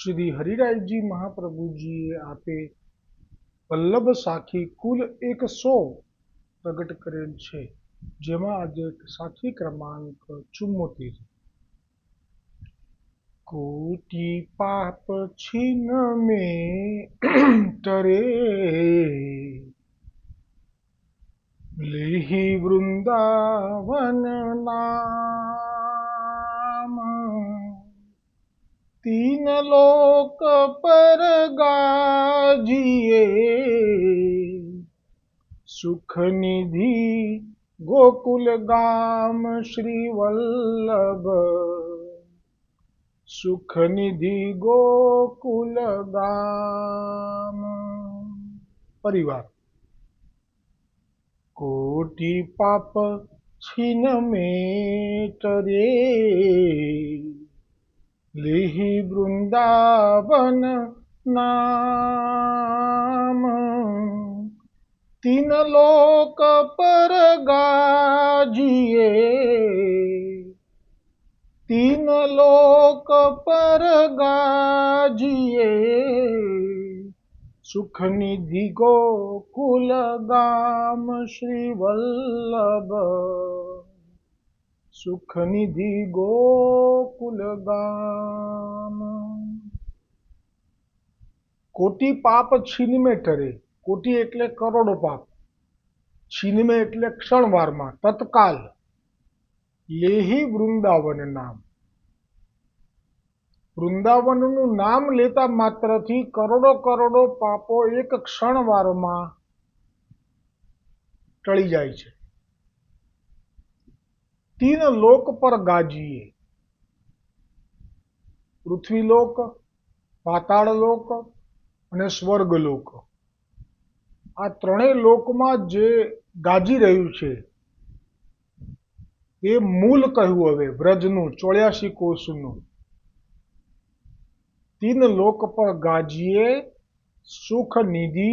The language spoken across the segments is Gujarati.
श्री हरिराय जी महाप्रभु जी आपे वल्लभ साखी कुल 100 प्रगट करेल छे, जेमां आज साखी क्रमांक 74 कोटि पाप छीन में टरे लेहि वृंदावन नाम तीन लोक पर गाजिए सुख निधि गोकुल गाम श्री वल्लभ सुख निधि गोकुल गाम। परिवार कोटि पाप छीन में टरे लेहि वृंदावन नाम तीन लोक पर गाजिए तीन लोक पर गाजिए सुख निधि गोकुल गाम श्री वल्लभ सुख निधि गोकुल गाम। कोटि पाप छीन में टरे। कोटि एटले करोड़ो पाप, छीन में एटले क्षणवार में, तत्काल। लेहि वृंदावन नाम, वृंदावनનું નામ લેતા માત્રથી કરોડો કરોડો પાપો એક ક્ષણવારમાં ટળી જાય છે। तीन लोक पर गाजीए, पृथ्वीलोक, पाताळलोक અને સ્વર્ગલોક, આ ત્રણેય લોકમાં જે ગાજી રહ્યું છે એ મૂળ કહ્યું હવે વ્રજનું 84 કોષનું। तीन लोक पर गाजिए सुख निधि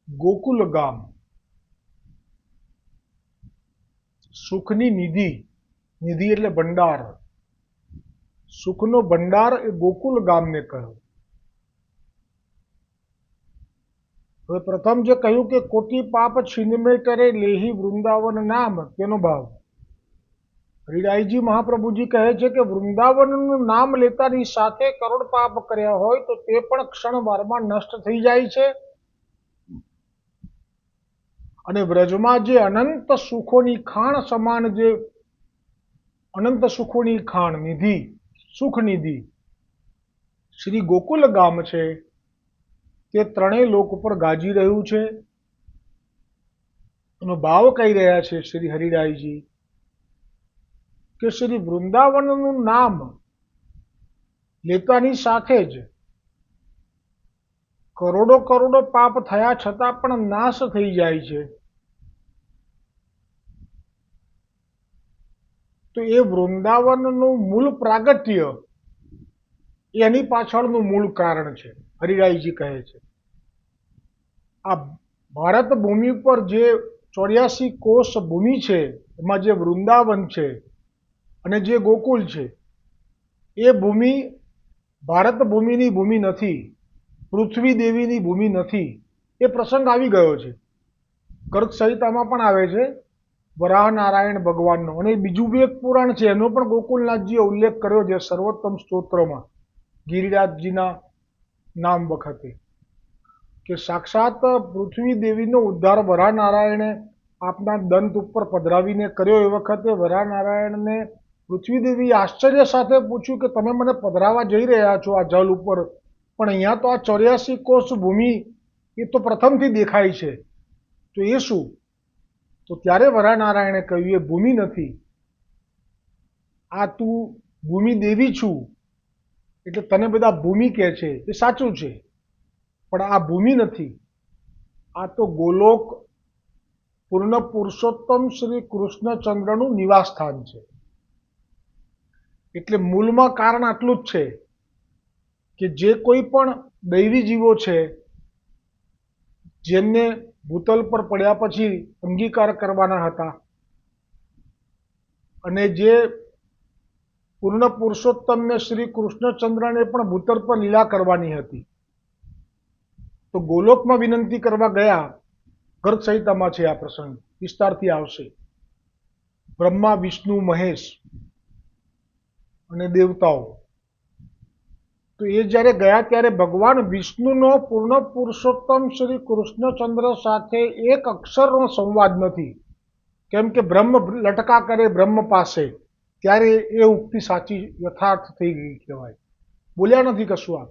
गोकुल गाम। सुखनी निधि, निधि એટલે ભંડાર, સુખનો ભંડાર એ ગોકુલ ગામને કહ્યું। હવે પ્રથમ જે કહ્યું કે કોટી પાપ છીન में टरे लेहि वृंदावन नाम, તેનો ભાવ હરિરાયજી મહાપ્રભુજી કહે છે કે વૃંદાવનનું નામ લેતાની સાથે કરોડ પાપ કર્યા હોય તો તે પણ ક્ષણવારમાં નષ્ટ થઈ જાય છે અને વ્રજમાં જે અનંત સુખોની ખાણ સમાન જે અનંત સુખોની ખાણ નિધિ, સુખ નિધિ શ્રી ગોકુલ ગામ છે તે ત્રણેય લોક ઉપર ગાજી રહ્યું છે। એનો ભાવ કહી રહ્યા છે શ્રી હરિરાયજી કે શ્રી વૃંદાવનનું નામ લેતાની સાથે જ કરોડો કરોડો પાપ થયા છતાં પણ નાશ થઈ જાય છે। તો એ વૃંદાવનનું મૂળ પ્રાગટ્ય એની પાછળનું મૂળ કારણ છે, હરિરાયજી કહે છે। આ ભારત ભૂમિ પર જે 84 કોષ ભૂમિ છે એમાં જે વૃંદાવન છે અને જે ગોકુલ છે એ ભૂમિ ભારત ભૂમિની ભૂમિ નથી, પૃથ્વી દેવીની ભૂમિ નથી। એ પ્રસંગ આવી ગયો છે, ગર્ગ સંહિતામાં પણ આવે છે વરાહ નારાયણ ભગવાનનો, અને બીજું બી એક પુરાણ છે એનો પણ ગોકુલનાથજીએ ઉલ્લેખ કર્યો છે સર્વોત્તમ સ્તોત્રમાં ગિરિરાજજીના નામ વખતે કે સાક્ષાત પૃથ્વી દેવીનો ઉદ્ધાર વરાહ નારાયણે આપના દંત ઉપર પધરાવીને કર્યો। એ વખતે વરાહ નારાયણને પૃથ્વી દેવી આશ્ચર્ય સાથે પૂછ્યું કે તમે મને પધરાવા જઈ રહ્યા છો આ જલ ઉપર, પણ અહીંયા તો આ 84 કોષ ભૂમિ એ તો પ્રથમથી દેખાય છે, તો એ શું? તો ત્યારે વરાહ નારાયણે કહ્યું એ ભૂમિ નથી, આ તું ભૂમિ દેવી છું એટલે તને બધા ભૂમિ કહે છે એ સાચું છે, પણ આ ભૂમિ નથી, આ તો ગોલોક પૂર્ણ પુરુષોત્તમ શ્રી કૃષ્ણચંદ્રનું નિવાસ સ્થાન છે। એટલે મૂળમાં કારણ આટલું જ છે કે જે કોઈ પણ દૈવી જીવો છે જેમને ભૂતલ પર પડ્યા પછી અંગીકાર કરવાના હતા અને જે પૂર્ણ પુરુષોત્તમને શ્રી કૃષ્ણચંદ્રને પણ ભૂતળ પર લીલા કરવાની હતી. તો ગોલોકમાં વિનંતી કરવા ગયા. ગર્ગ સંહિતામાં છે આ પ્રસંગ, વિસ્તારથી આવશે. બ્રહ્મા, વિષ્ણુ, મહેશ અને દેવતાઓ. તો એ જ્યારે ગયા ત્યારે ભગવાન વિષ્ણુનો પૂર્ણ પુરુષોત્તમ શ્રી કૃષ્ણચંદ્ર સાથે એક અક્ષરનો સંવાદ નથી. કેમ કે બ્રહ્મ લટકા કરે બ્રહ્મ પાસે, ત્યારે એ ઉક્તિ સાચી યથાર્થ થઈ ગઈ કહેવાય. બોલ્યા નથી કશું આપ,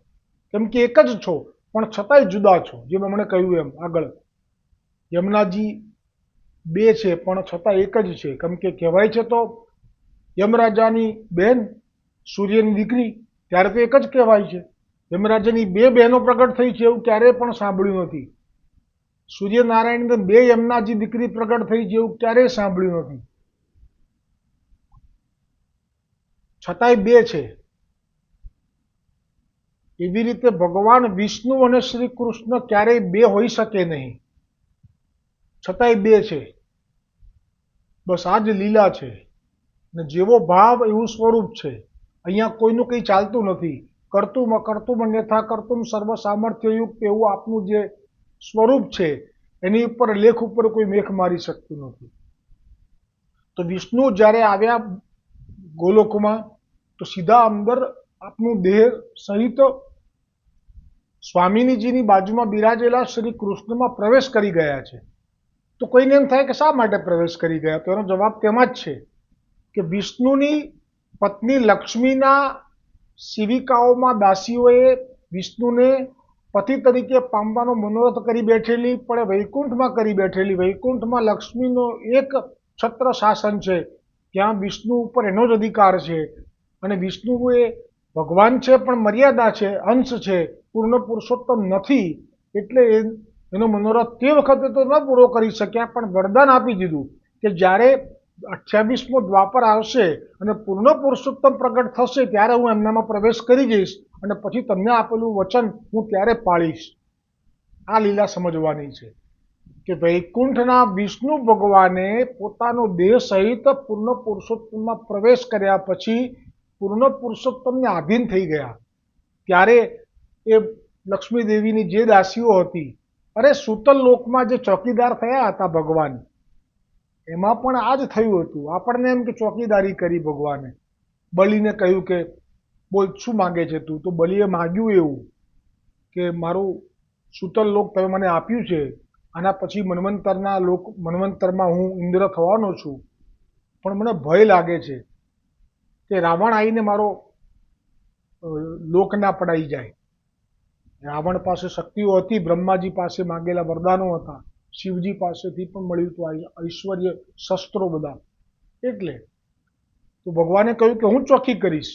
કેમ કે એક જ છો પણ છતાંય જુદા છો. જેમ હમણાં કહ્યું એમ આગળ, યમુનાજી બે છે પણ છતાં એક જ છે. કેમ કે કહેવાય છે તો યમરાજાની બેન, સૂર્યની દીકરી, ત્યારે તો એક જ કહેવાય છે. યમરાજાની બે બહેનો પ્રગટ થઈ છે એવું ક્યારેય પણ સાંભળ્યું નથી. સૂર્યનારાયણ બે યમુનાજી દીકરી પ્રગટ થઈ છે એવું ક્યારેય સાંભળ્યું નથી. છતાંય બે છે. એવી રીતે ભગવાન વિષ્ણુ અને શ્રી કૃષ્ણ ક્યારેય બે હોઈ શકે નહીં, છતાંય બે છે. બસ આ જ લીલા છે. ને જેવો ભાવ એવું સ્વરૂપ છે. અહીંયા કોઈનું કંઈ ચાલતું નથી. કર્તુમ અકર્તુમ અન્યથા કર્તુમ સર્વ સામર્થ્યયુક્ત એવું આપનું જે સ્વરૂપ છે એની ઉપર લેખ ઉપર કોઈ મેખ મારી શકતું નથી. તો વિષ્ણુ જ્યારે આવ્યા ગોલોકમાં તો સીધા અંદર આપનું દેહ સહિત સ્વામિનીજીની બાજુમાં બિરાજેલા શ્રી કૃષ્ણમાં પ્રવેશ કરી ગયા છે. તો કોઈને એમ થાય કે શા માટે પ્રવેશ કરી ગયા? તો એનો જવાબ તેમાં જ છે કે વિષ્ણુની પત્ની લક્ષ્મીના સેવિકાઓમાં દાસીઓએ વિષ્ણુને પતિ તરીકે પામવાનો મનોરથ કરી બેઠેલી, પણ વૈકુંઠમાં કરી બેઠેલી. વૈકુંઠમાં લક્ષ્મીનો એક છત્ર શાસન છે, ત્યાં વિષ્ણુ ઉપર એનો જ અધિકાર છે. અને વિષ્ણુ એ ભગવાન છે પણ મર્યાદા છે, અંશ છે, પૂર્ણ પુરુષોત્તમ નથી. એટલે એનો મનોરથ તે વખતે તો ન પૂરો કરી શક્યા, પણ વરદાન આપી દીધું કે જ્યારે 28મો દ્વાપર આવશે અને પૂર્ણ પુરુષોત્તમ પ્રગટ થશે ત્યારે હું એમનામાં પ્રવેશ કરી જઈશ અને પછી તમને આપેલું વચન હું ત્યારે પાળીશ. આ લીલા સમજવાની છે કે વૈકુંઠના વિષ્ણુ ભગવાને પોતાનો દેહ સહિત પૂર્ણ પુરુષોત્તમમાં પ્રવેશ કર્યા પછી પૂર્ણ પુરુષોત્તમને આધીન થઈ ગયા. ત્યારે એ લક્ષ્મી દેવીની જે દાસીઓ હતી, અરે સૂતલ લોકમાં જે ચોકીદાર થયા હતા ભગવાન, એમાં પણ આ જ થયું હતું. આપણને એમ કે ચોકીદારી કરી ભગવાને. બલિને કહ્યું કે બોલ શું માંગે છે તું? તો બલિએ માગ્યું એવું કે મારું સૂતલ લોક તમે મને આપ્યું છે, આના પછી મન્વંતરમાં હું ઇન્દ્ર થવાનો છું, પણ મને ભય લાગે છે કે રાવણ આવીને મારો લોક ના પડાઈ જાય. રાવણ પાસે શક્તિઓ હતી, બ્રહ્માજી પાસે માંગેલા વરદાનો હતા, શિવજી પાસેથી પણ મળ્યું હતું ઐશ્વર્ય, શસ્ત્રો બધા. એટલે તો ભગવાને કહ્યું કે હું ચોકી કરીશ.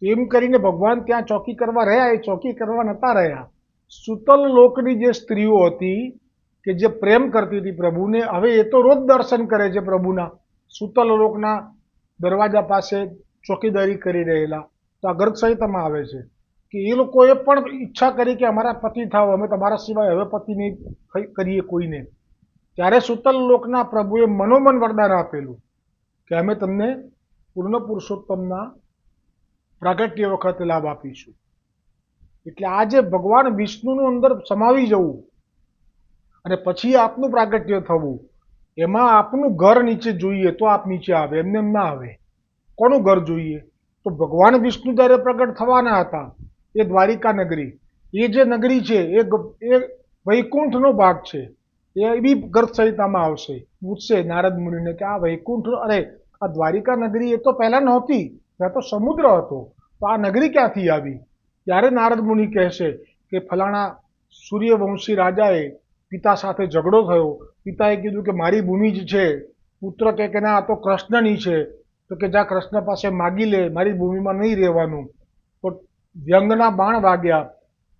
એમ કરીને ભગવાન ત્યાં ચોકી કરવા રહ્યા. એ ચોકી કરવા નતા રહ્યા. સૂતલ લોકની જે સ્ત્રીઓ હતી કે જે પ્રેમ કરતી હતી પ્રભુને, હવે એ તો રોજ દર્શન કરે છે પ્રભુના. સૂતલ લોકના દરવાજા પાસે ચોકીદારી કરી રહેલા. તો આ ગર્ગ સંહિતામાં આવે છે કે એ લોકોએ પણ ઈચ્છા કરી કે અમારા પતિ થાવ, અમે તમારા સિવાય હવે પતિ નહીં કરીએ કોઈને. ત્યારે સૂતલ લોકના પ્રભુએ મનોમન વરદાન આપેલું કે અમે તમને પૂર્ણ પુરુષોત્તમના પ્રાગટ્ય વખતે લાભ આપીશું. એટલે આ જે ભગવાન વિષ્ણુનું અંદર સમાવી જવું અને પછી આપનું પ્રાગટ્ય થવું, એમાં આપનું ઘર નીચે જોઈએ તો આપ નીચે આવે, એમને એમ ના આવે. કોનું ઘર જોઈએ? તો ભગવાન વિષ્ણુ જ્યારે પ્રગટ થવાના હતા એ દ્વારિકા નગરી, એ જે નગરી છે એ વૈકુંઠનો ભાગ છે. એ બી ગર્ગ સંહિતામાં આવશે. પૂછશે નારદ મુનિને કે આ વૈકુંઠ, અરે આ દ્વારિકા નગરી એ તો પહેલા નહોતી, ત્યાં તો સમુદ્ર હતો, તો આ નગરી ક્યાંથી આવી? ત્યારે નારદ મુનિ કહેશે કે ફલાણા સૂર્યવંશી રાજાએ પિતા સાથે ઝઘડો થયો. પિતાએ કીધું કે મારી ભૂમિ જ છે. પુત્ર કહે કે ના, આ તો કૃષ્ણની છે. તો કે જા કૃષ્ણ પાસે માગી લે, મારી ભૂમિમાં નહીં રહેવાનું. તો વ્યંગના બાણ વાગ્યા,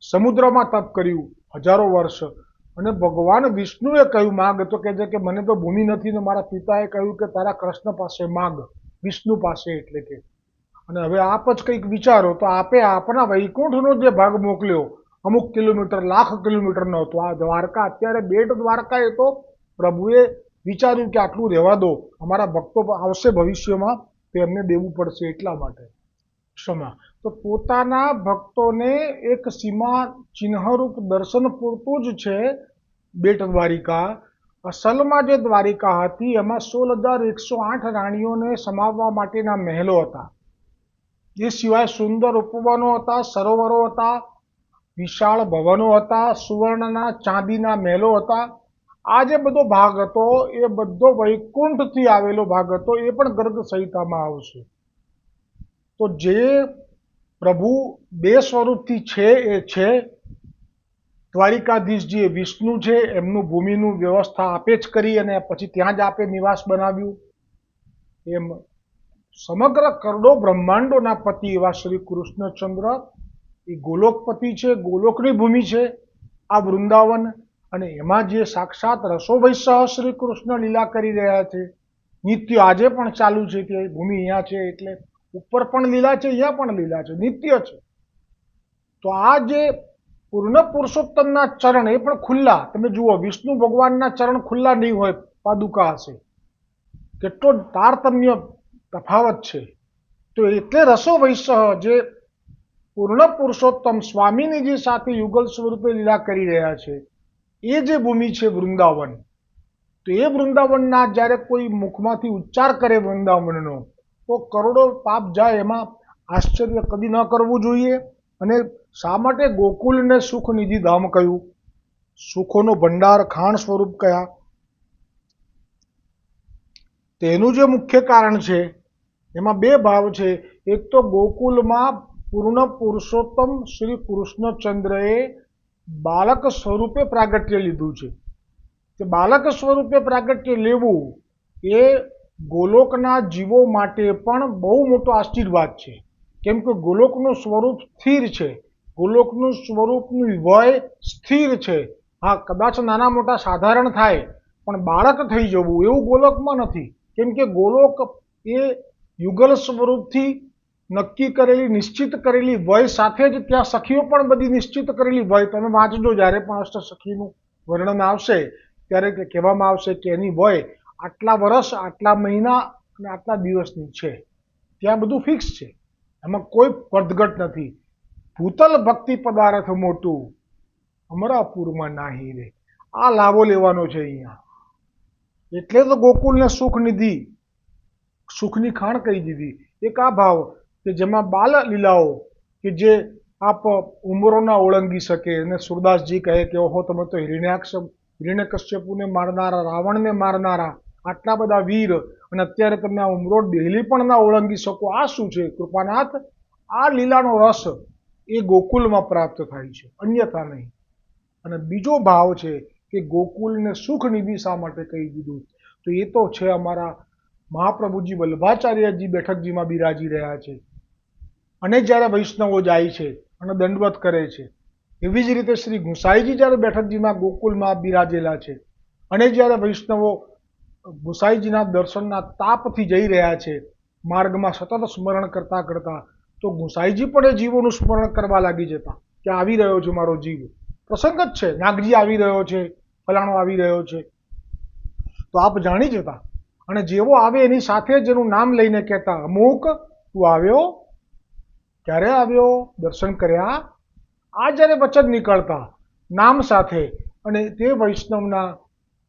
સમુદ્રમાં તપ કર્યું હજારો વર્ષ, અને ભગવાન વિષ્ણુએ કહ્યું માગ. તો કહે છે કે મને તો ભૂમિ નથી ને મારા પિતાએ કહ્યું કે તારા કૃષ્ણ પાસે માગ, વિષ્ણુ પાસે. એટલે કે અને હવે આપ જ કંઈક વિચારો. તો આપે આપના વૈકુંઠનો જે ભાગ મોકલ્યો અમુક કિલોમીટર, લાખ કિલોમીટરનો હતો. આ દ્વારકા અત્યારે બેટ દ્વારકા, એ તો પ્રભુએ વિચાર્યું કે આટલું રહેવા દો, અમારા ભક્તો આવશે ભવિષ્યમાં તો એમને દેવું પડશે એટલા માટે ક્ષમા. તો પોતાના ભક્તોને એક સીમા ચિહ્નરૂપ દર્શન પૂરતું જ છે બેટ દ્વારિકા. અસલમાં જે દ્વારિકા હતી એમાં 16,108 રાણીઓને સમાવવા માટેના મહેલો હતા. એ સિવાય સુંદર ઉપવનો હતા, સરોવરો હતા, વિશાળ ભવનો હતા, સુવર્ણના ચાંદીના મહેલો હતા. આ જે બધો ભાગ હતો એ બધો વૈકુંઠથી આવેલો ભાગ હતો. એ પણ ગર્ગ સંહિતામાં આવશે. તો જે પ્રભુ બે સ્વરૂપથી છે એ છે. દ્વારિકાધીશ જે વિષ્ણુ છે એમનું ભૂમિનું વ્યવસ્થા આપે જ કરી અને પછી ત્યાં જ આપે નિવાસ બનાવ્યું. એમ સમગ્ર કરોડો બ્રહ્માંડોના પતિ એવા શ્રી કૃષ્ણચંદ્ર એ ગોલોકપતિ છે, ગોલોકની ભૂમિ છે આ વૃંદાવન. અને એમાં જે સાક્ષાત રસોવૈસહ શ્રી કૃષ્ણ લીલા કરી રહ્યા છે નિત્ય, આજે પણ ચાલુ છે. તે ભૂમિ અહીંયા છે એટલે ઉપર પણ લીલા છે, અહીંયા પણ લીલા છે, નિત્ય છે. તો આ જે પૂર્ણ પુરુષોત્તમના ચરણ એ પણ ખુલ્લા. તમે જુઓ, વિષ્ણુ ભગવાનના ચરણ ખુલ્લા નહીં હોય, પાદુકા હશે. કેટલો તારતમ્ય તફાવત છે. તો એટલે રસોવૈસહ જે પૂર્ણ પુરુષોત્તમ સ્વામીની સાથે યુગલ સ્વરૂપે લીલા કરી રહ્યા છે એ જે ભૂમિ છે વૃંદાવન. તો એ વૃંદાવનના જ્યારે કોઈ મુખમાંથી ઉચ્ચાર કરે વૃંદાવનનો તો કરોડો પાપ જાય. એમાં આશ્ચર્ય કદી ન કરવું જોઈએ. અને શા માટે ગોકુલને સુખનિધિ ધામ કહ્યું, સુખોનો ભંડાર ખાણ સ્વરૂપ કયા? તેનું જે મુખ્ય કારણ છે એમાં બે ભાવ છે. એક તો ગોકુલમાં પૂર્ણ પુરુષોત્તમ શ્રી કૃષ્ણચંદ્રએ બાલક સ્વરૂપે પ્રાગટ્ય લીધું છે. તે બાલક સ્વરૂપે પ્રાગટ્ય લેવું એ ગોલોકના જીવો માટે પણ બહુ મોટો આશીર્વાદ છે. કેમ કે ગોલોકનું સ્વરૂપ સ્થિર છે, ગોલોકનું સ્વરૂપનું વય સ્થિર છે. હા, કદાચ નાના મોટા સાધારણ થાય પણ બાળક થઈ જવું એવું ગોલોકમાં નથી. કેમ કે ગોલોક એ યુગલ સ્વરૂપથી નક્કી કરેલી નિશ્ચિત કરેલી વય સાથે જ ત્યાં સખીઓ પણ બધી નિશ્ચિત કરેલી વય. તમે વાંચજો, જ્યારે પણ અષ્ટસખીનું વર્ણન આવશે ત્યારે કહેવામાં આવશે કે એની વય આટલા વર્ષ, આટલા મહિના અને આટલા દિવસની છે. ત્યાં બધું ફિક્સ છે, એમાં કોઈ વધઘટ નથી. ભૂતલ ભક્તિ પદાર્થ મોટું અમરાપુરમાં નાહી રે. આ લાભો લેવાનો છે અહીંયા. એટલે તો ગોકુલને સુખનિધિ, સુખની ખાણ કહી દીધી. એક આ ભાવ કે જેમાં બાલ લીલાઓ કે જે આપ ઉંમરોના ઓળંગી શકે. અને સુરદાસજી કહે કે ઓહો, તમે તો હિરણ્યકશ્યપુને મારનારા, રાવણને મારનારા આટલા બધા વીર, અને અત્યારે તમે આ ઉમરો ડેલી પણ ના ઓળંગી શકો. આ શું છે કૃપાનાથ? આ લીલાનો રસ એ ગોકુલમાં પ્રાપ્ત થાય છે, અન્યથા નહીં. અને બીજો ભાવ છે કે ગોકુલને સુખનિધિ શા માટે કહી દીધું? તો એ તો છે અમારા મહાપ્રભુજી વલ્લભાચાર્યજી બેઠકજીમાં બિરાજી રહ્યા છે. અને જ્યારે વૈષ્ણવો જાય છે અને દંડવત કરે છે, એવી જ રીતે શ્રી ગુસાઈજી જ્યારે બેઠકજીમાં ગોકુલમાં બિરાજેલા છે અને જ્યારે વૈષ્ણવો ગુસાઈજીના દર્શનના તાપથી જઈ રહ્યા છે, માર્ગમાં સતત સ્મરણ કરતા કરતા, તો ગુસાઈજી પણ એ જીવોનું સ્મરણ કરવા લાગી જતા કે આવી રહ્યો છે મારો જીવ. પ્રસંગ જ છે, નાગજી આવી રહ્યો છે, ફલાણો આવી રહ્યો છે. તો આપ જાણી જતા. અને જેવો આવે એની સાથે જ એનું નામ લઈને કહેતા, અમુક તું આવ્યો, ક્યારે આવ્યો, દર્શન કર્યા. આ જ્યારે વચન નીકળતા નામ સાથે, અને તે વૈષ્ણવના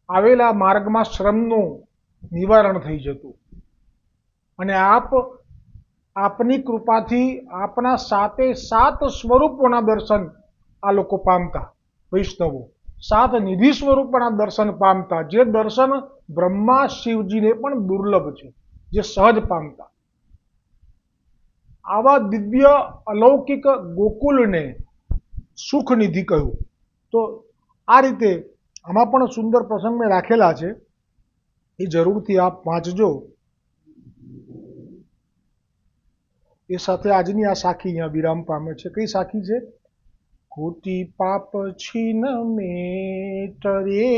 આવેલા માર્ગમાં શ્રમનું નિવારણ થઈ જતું. અને આપની કૃપાથી આપના 7 સ્વરૂપોના દર્શન આ લોકો પામતા. વૈષ્ણવો 7 નિધિ સ્વરૂપોના દર્શન પામતા. જે દર્શન બ્રહ્મા શિવજીને પણ દુર્લભ છે, જે સહજ પામતા. આવા દિવ્ય અલૌકિક ગોકુલને સુખનિધિ કહ્યું. તો આ રીતે આમાં પણ સુંદર પ્રસંગ મેં રાખેલા છે, એ જરૂરથી આપ વાંચજો. એ સાથે આજની આ સાખી અહીંયા વિરામ પામે છે. કઈ સાખી છે? કોટી પાપ છીન મેટરે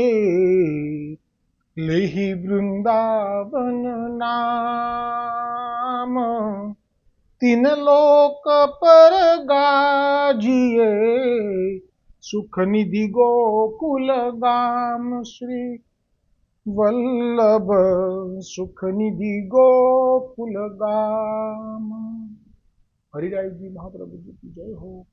લેહી વૃંદાવન નામ, તીન લોક પર ગાજીએ સુખનિધિ ગોકુલ ગામ. શ્રી વલ્લભ સુખનિધિ ગોકુલ ગામ. હરિરાયજી મહાપ્રભુજી की जय हो।